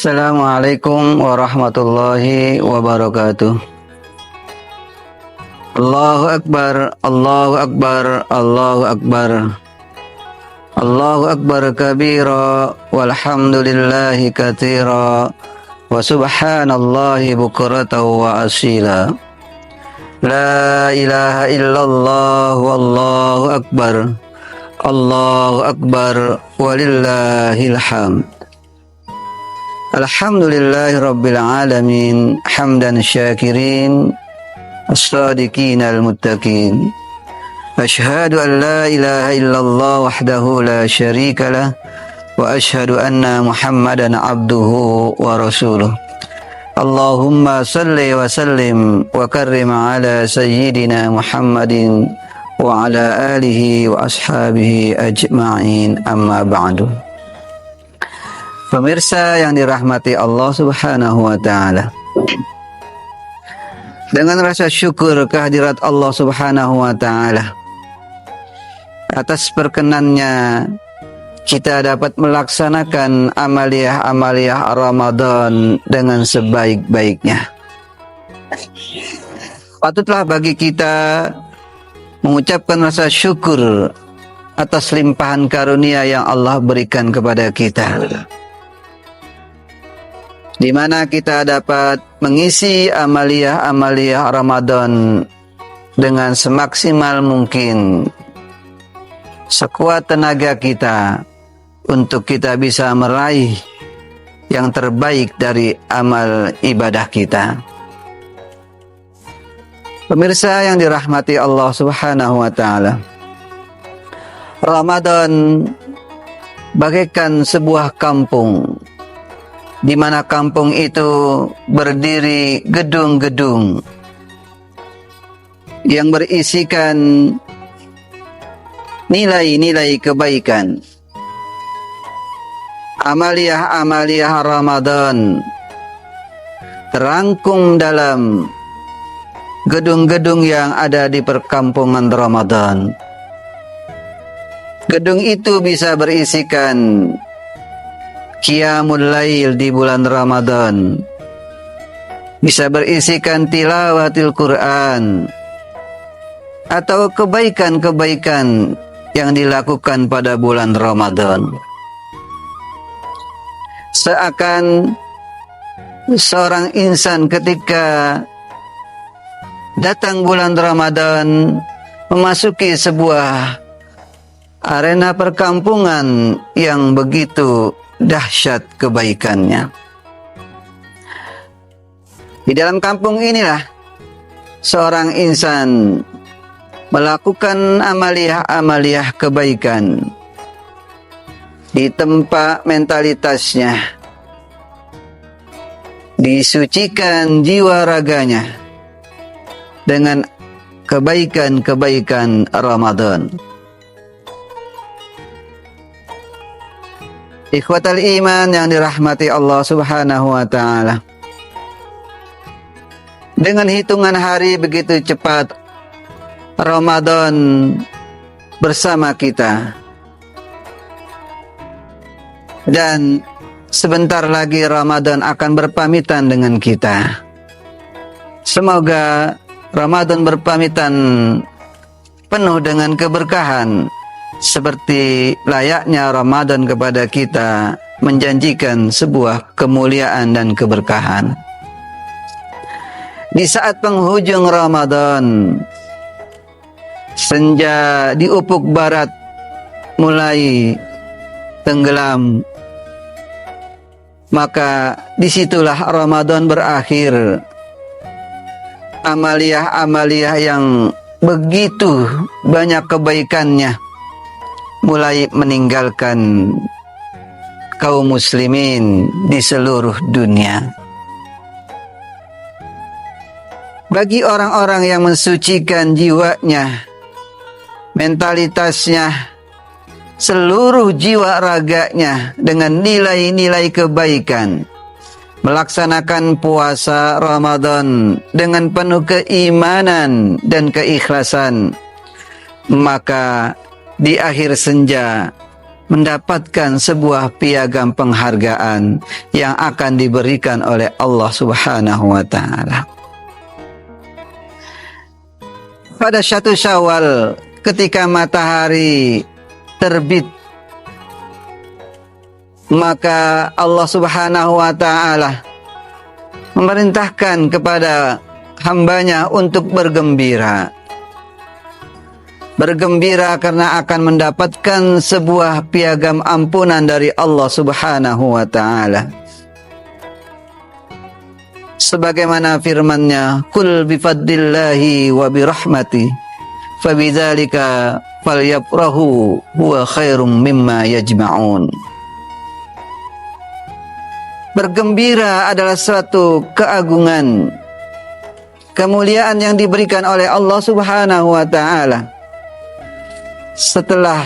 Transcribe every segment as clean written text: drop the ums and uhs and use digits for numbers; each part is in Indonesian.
Assalamualaikum warahmatullahi wabarakatuh. Allahu Akbar, Allahu Akbar, Allahu Akbar. Allahu Akbar kabira, walhamdulillahi katsira, wa subhanallahi bukratan wa asila. La ilaha illallah, wallahu akbar. Allahu Akbar, walillahil hamd. Alhamdulillahi rabbil alamin, hamdan syakirin, as-sadiqin al-muttaqin. Ashhadu an la ilaha illallah wahdahu la syarika lah, wa ashhadu anna Muhammadan abduhu wa rasuluh. Allahumma salli wa sallim wa karrim ala sayyidina Muhammadin wa ala alihi wa ashabihi ajma'in, amma ba'du. Pemirsa yang dirahmati Allah Subhanahu wa taala, dengan rasa syukur kehadirat Allah Subhanahu wa taala atas perkenannya kita dapat melaksanakan amaliyah-amaliyah Ramadan dengan sebaik-baiknya. Patutlah bagi kita mengucapkan rasa syukur atas limpahan karunia yang Allah berikan kepada kita, di mana kita dapat mengisi amaliyah-amaliyah Ramadan dengan semaksimal mungkin, sekuat tenaga kita, untuk kita bisa meraih yang terbaik dari amal ibadah kita. Pemirsa yang dirahmati Allah Subhanahu wa taala, Ramadan bagaikan sebuah kampung, di mana kampung itu berdiri gedung-gedung yang berisikan nilai-nilai kebaikan. Amaliyah-amaliyah Ramadan terangkum dalam gedung-gedung yang ada di perkampungan Ramadan. Gedung itu bisa berisikan Qiyamul Lail di bulan Ramadan, bisa berisikan tilawatil Quran, atau kebaikan-kebaikan yang dilakukan pada bulan Ramadan. Seakan seorang insan ketika datang bulan Ramadan memasuki sebuah arena perkampungan yang begitu dahsyat kebaikannya. Di dalam kampung inilah seorang insan melakukan amaliyah-amaliyah kebaikan, ditempa mentalitasnya, disucikan jiwa raganya dengan kebaikan-kebaikan Ramadan. Ikhwatal iman yang dirahmati Allah Subhanahu wa taala, dengan hitungan hari begitu cepat Ramadan bersama kita, dan sebentar lagi Ramadan akan berpamitan dengan kita. Semoga Ramadan berpamitan penuh dengan keberkahan, seperti layaknya Ramadan kepada kita menjanjikan sebuah kemuliaan dan keberkahan. Di saat penghujung Ramadan, senja di ufuk barat mulai tenggelam, maka disitulah Ramadan berakhir. Amaliyah-amaliyah yang begitu banyak kebaikannya mulai meninggalkan kaum muslimin di seluruh dunia. Bagi orang-orang yang mensucikan jiwanya, mentalitasnya, seluruh jiwa raganya dengan nilai-nilai kebaikan, melaksanakan puasa Ramadan dengan penuh keimanan dan keikhlasan, maka di akhir senja mendapatkan sebuah piagam penghargaan yang akan diberikan oleh Allah Subhanahu wa taala. Pada 1 Syawal ketika matahari terbit, maka Allah Subhanahu wa taala memerintahkan kepada hambanya untuk bergembira. Bergembira karena akan mendapatkan sebuah piagam ampunan dari Allah Subhanahu wa taala. Sebagaimana firman-Nya, "Qul bifadlillahi wa birahmati fabidzalika falyafrahu huwa khairum mimma yajma'un." Bergembira adalah suatu keagungan, kemuliaan yang diberikan oleh Allah Subhanahu wa taala. Setelah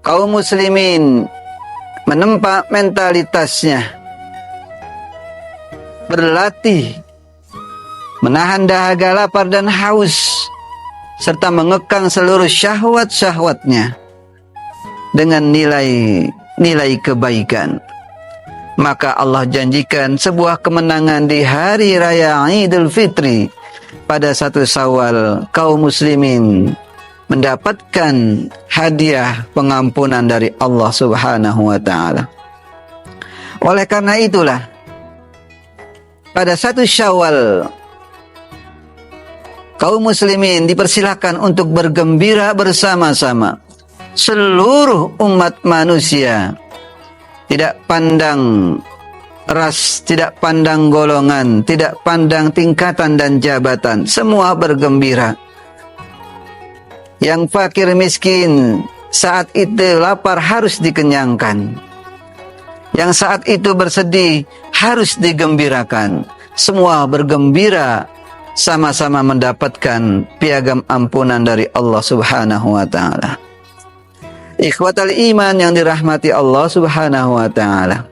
kaum muslimin menempa mentalitasnya, berlatih menahan dahaga, lapar dan haus, serta mengekang seluruh syahwat-syahwatnya dengan nilai kebaikan, maka Allah janjikan sebuah kemenangan di hari raya Idul Fitri. Pada 1 Syawal kaum muslimin mendapatkan hadiah pengampunan dari Allah Subhanahu wa taala. Oleh karena itulah pada 1 Syawal kaum muslimin dipersilahkan untuk bergembira bersama-sama. Seluruh umat manusia, tidak pandang ras, tidak pandang golongan, tidak pandang tingkatan dan jabatan, semua bergembira. Yang fakir miskin saat itu lapar harus dikenyangkan. Yang saat itu bersedih harus digembirakan. Semua bergembira, sama-sama mendapatkan piagam ampunan dari Allah Subhanahu wa taala. Ikhwatal iman yang dirahmati Allah Subhanahu wa taala.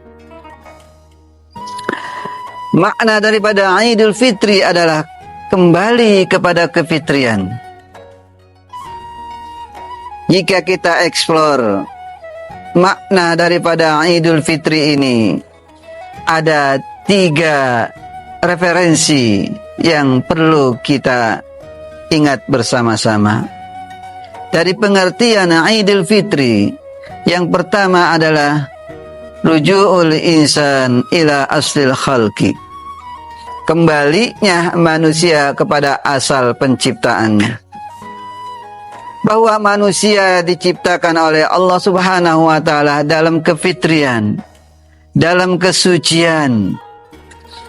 Makna daripada Idul Fitri adalah kembali kepada kefitrian. Jika kita eksplor makna daripada Idul Fitri ini, ada 3 referensi yang perlu kita ingat bersama-sama. Dari pengertian Idul Fitri, yang pertama adalah ruju'ul insan ila aslil khalqi, kembalinya manusia kepada asal penciptaannya. Bahwa manusia diciptakan oleh Allah Subhanahu wa taala dalam kefitrian, dalam kesucian.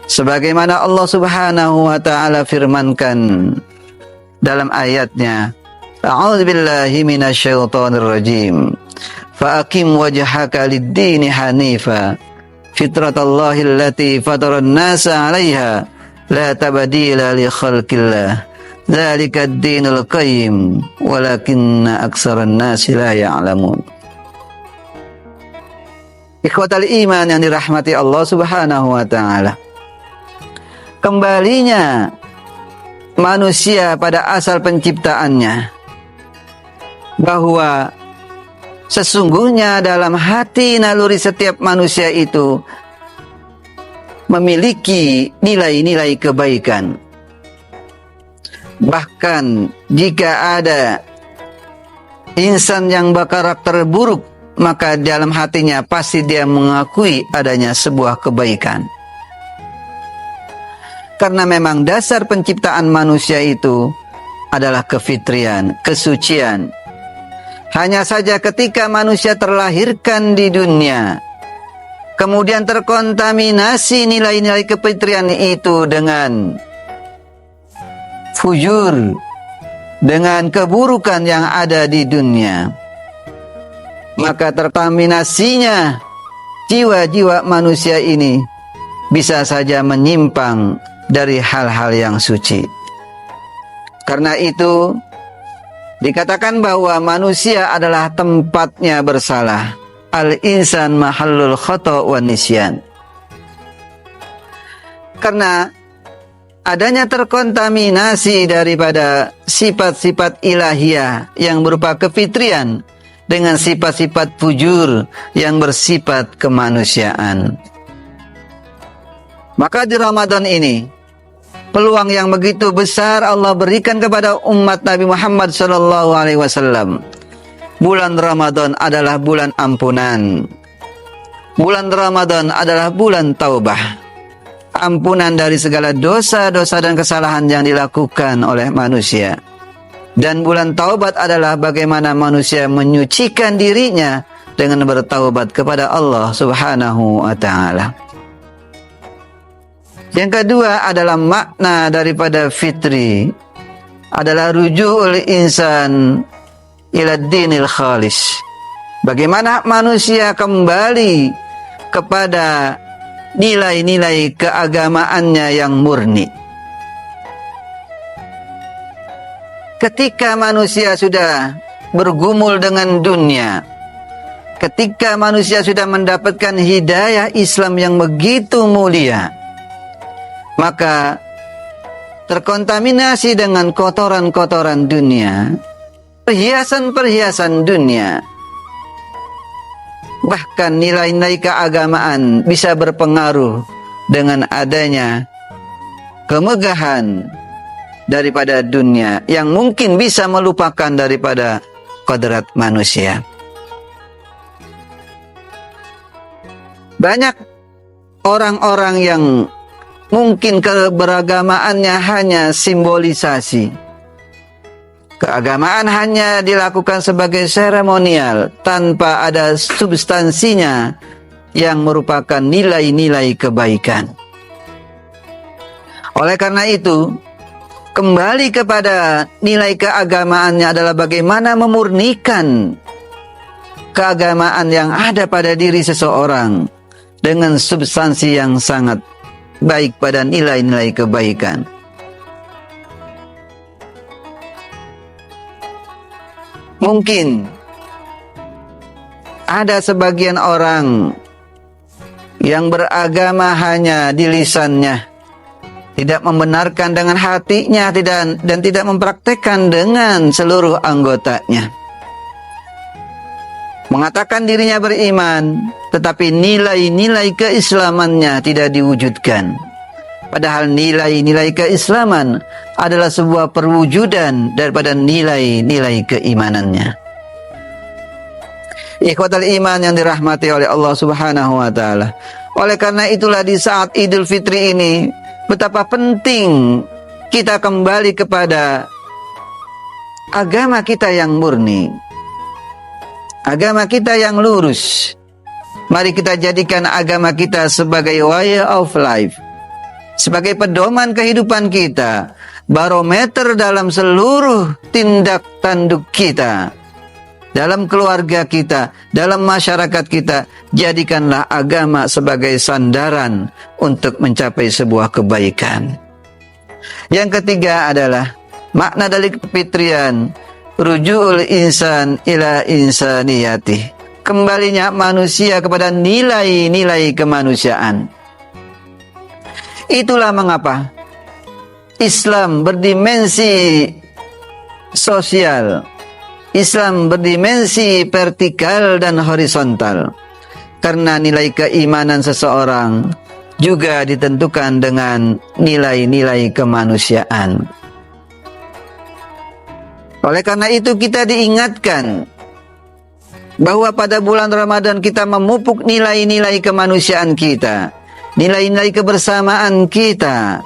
Sebagaimana Allah Subhanahu wa taala firmankan dalam ayatnya, A'udzubillahi minasyaitonir rajim. Fa'aqim wajhaka lid-dini hanifa fitratallahi allati fataran nasa 'alaiha la tabdila li khalqillah. Dzalika ad-dinul qayyim walakinna aktsaran nasi la ya'lamun. Ikhwatal iman yang dirahmati Allah Subhanahu wa taala. Kembalinya manusia pada asal penciptaannya, bahwa sesungguhnya dalam hati naluri setiap manusia itu memiliki nilai-nilai kebaikan. Bahkan jika ada insan yang berkarakter buruk, maka dalam hatinya pasti dia mengakui adanya sebuah kebaikan. Karena memang dasar penciptaan manusia itu adalah kefitrian, kesucian. Hanya saja ketika manusia terlahirkan di dunia, kemudian terkontaminasi nilai-nilai kefitrian itu dengan fujur, dengan keburukan yang ada di dunia, maka terkontaminasinya jiwa-jiwa manusia ini bisa saja menyimpang dari hal-hal yang suci. Karena itu dikatakan bahwa manusia adalah tempatnya bersalah. Al-insan mahallul khata' wa nisyan. Karena adanya terkontaminasi daripada sifat-sifat ilahiyah yang berupa kefitrian, dengan sifat-sifat fujur yang bersifat kemanusiaan. Maka di Ramadan ini, peluang yang begitu besar Allah berikan kepada umat Nabi Muhammad SAW. Bulan Ramadan adalah bulan ampunan. Bulan Ramadan adalah bulan taubah. Ampunan dari segala dosa-dosa dan kesalahan yang dilakukan oleh manusia. Dan bulan taubat adalah bagaimana manusia menyucikan dirinya dengan bertaubat kepada Allah Subhanahu wa ta'ala. Yang kedua adalah makna daripada fitri, adalah ruju'ul insan ila dinil khalis. Bagaimana manusia kembali kepada nilai-nilai keagamaannya yang murni. Ketika manusia sudah bergumul dengan dunia, ketika manusia sudah mendapatkan hidayah Islam yang begitu mulia, maka terkontaminasi dengan kotoran-kotoran dunia, perhiasan-perhiasan dunia, bahkan nilai-nilai keagamaan bisa berpengaruh dengan adanya kemegahan daripada dunia yang mungkin bisa melupakan daripada kodrat manusia. Banyak orang-orang yang mungkin keberagamaannya hanya simbolisasi. Keagamaan hanya dilakukan sebagai seremonial tanpa ada substansinya yang merupakan nilai-nilai kebaikan. Oleh karena itu, kembali kepada nilai keagamaannya adalah bagaimana memurnikan keagamaan yang ada pada diri seseorang dengan substansi yang sangat baik pada nilai-nilai kebaikan. Mungkin ada sebagian orang yang beragama hanya di lisannya, tidak membenarkan dengan hatinya dan tidak mempraktekkan dengan seluruh anggotanya. Mengatakan dirinya beriman, tetapi nilai-nilai keislamannya tidak diwujudkan. Padahal nilai-nilai keislaman adalah sebuah perwujudan daripada nilai-nilai keimanannya. Ikhwatal iman yang dirahmati oleh Allah Subhanahu wa ta'ala. Oleh karena itulah di saat Idul Fitri ini, betapa penting kita kembali kepada agama kita yang murni, agama kita yang lurus. Mari kita jadikan agama kita sebagai way of life, sebagai pedoman kehidupan kita, barometer dalam seluruh tindak tanduk kita, dalam keluarga kita, dalam masyarakat kita. Jadikanlah agama sebagai sandaran untuk mencapai sebuah kebaikan. Yang ketiga adalah makna dari kefitrian, ruju'ul insan ila insaniyati, kembalinya manusia kepada nilai-nilai kemanusiaan. Itulah mengapa Islam berdimensi sosial, Islam berdimensi vertikal dan horizontal, karena nilai keimanan seseorang juga ditentukan dengan nilai-nilai kemanusiaan. Oleh karena itu kita diingatkan bahwa pada bulan Ramadan kita memupuk nilai-nilai kemanusiaan kita, nilai-nilai kebersamaan kita,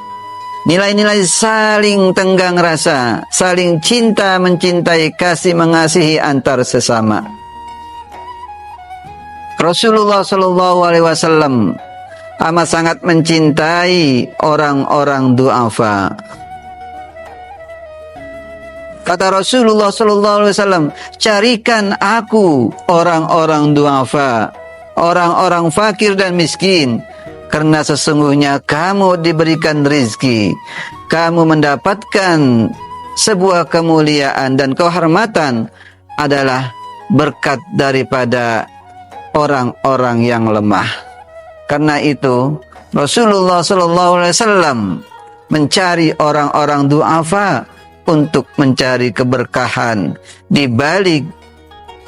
nilai-nilai saling tenggang rasa, saling cinta mencintai, kasih mengasihi antar sesama. Rasulullah Shallallahu Alaihi Wasallam amat sangat mencintai orang-orang du'afa. Kata Rasulullah Shallallahu Alaihi Wasallam, carikan aku orang-orang du'afa, orang-orang fakir dan miskin, karena sesungguhnya kamu diberikan rizki, kamu mendapatkan sebuah kemuliaan dan kehormatan adalah berkat daripada orang-orang yang lemah. Karena itu Rasulullah Shallallahu Alaihi Wasallam mencari orang-orang du'afa untuk mencari keberkahan di balik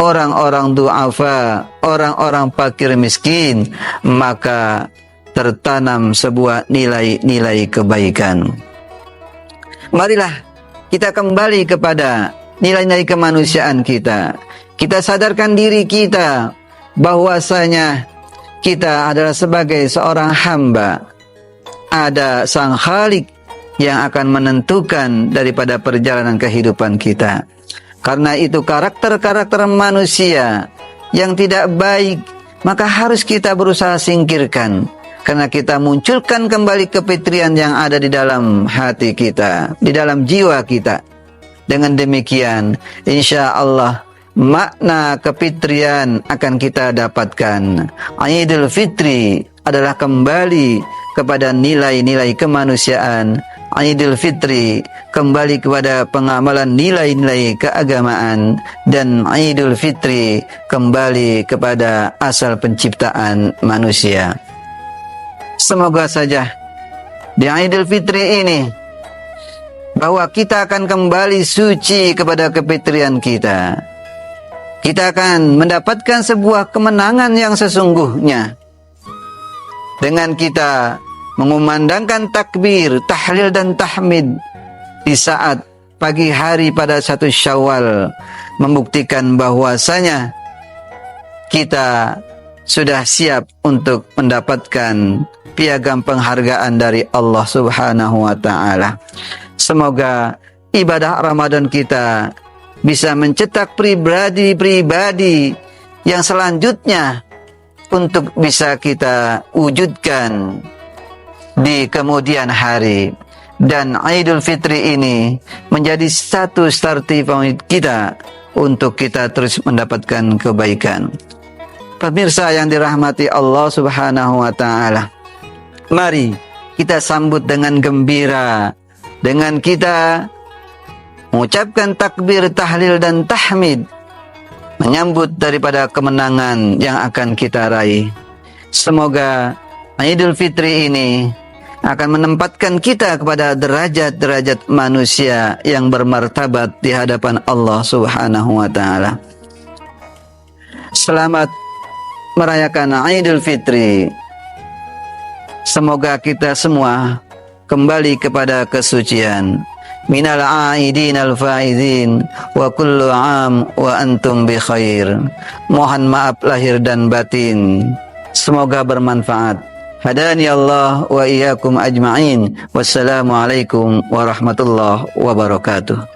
orang-orang du'afa, orang-orang fakir miskin, maka tertanam sebuah nilai-nilai kebaikan. Marilah kita kembali kepada nilai-nilai kemanusiaan kita. Kita sadarkan diri kita bahwasanya kita adalah sebagai seorang hamba. Ada Sang Khalik yang akan menentukan daripada perjalanan kehidupan kita. Karena itu karakter-karakter manusia yang tidak baik, maka harus kita berusaha singkirkan. Karena kita munculkan kembali kefitrian yang ada di dalam hati kita, di dalam jiwa kita. Dengan demikian, insya Allah makna kefitrian akan kita dapatkan. Idul Fitri adalah kembali kepada nilai-nilai kemanusiaan. Idul Fitri kembali kepada pengamalan nilai-nilai keagamaan, dan Idul Fitri kembali kepada asal penciptaan manusia. Semoga saja di Idul Fitri ini bahwa kita akan kembali suci kepada kefitrian kita. Kita akan mendapatkan sebuah kemenangan yang sesungguhnya dengan kita mengumandangkan takbir, tahlil dan tahmid di saat pagi hari pada 1 Syawal, membuktikan bahwasanya kita sudah siap untuk mendapatkan piagam penghargaan dari Allah Subhanahu wa taala. Semoga ibadah Ramadan kita bisa mencetak pribadi-pribadi yang selanjutnya untuk bisa kita wujudkan di kemudian hari. Dan Idul Fitri ini menjadi satu starting point kita untuk kita terus mendapatkan kebaikan. Pemirsa yang dirahmati Allah Subhanahu wa taala, mari kita sambut dengan gembira dengan kita mengucapkan takbir, tahlil dan tahmid, menyambut daripada kemenangan yang akan kita raih. Semoga Idul Fitri ini akan menempatkan kita kepada derajat-derajat manusia yang bermartabat di hadapan Allah Subhanahu wa taala. Selamat merayakan Idul Fitri. Semoga kita semua kembali kepada kesucian. Minal aidin al-faizin wa kullu am wa antum bi khair. Mohon maaf lahir dan batin. Semoga bermanfaat. Hadani Allah wa iyyakum ajma'in. Wassalamualaikum warahmatullahi wabarakatuh.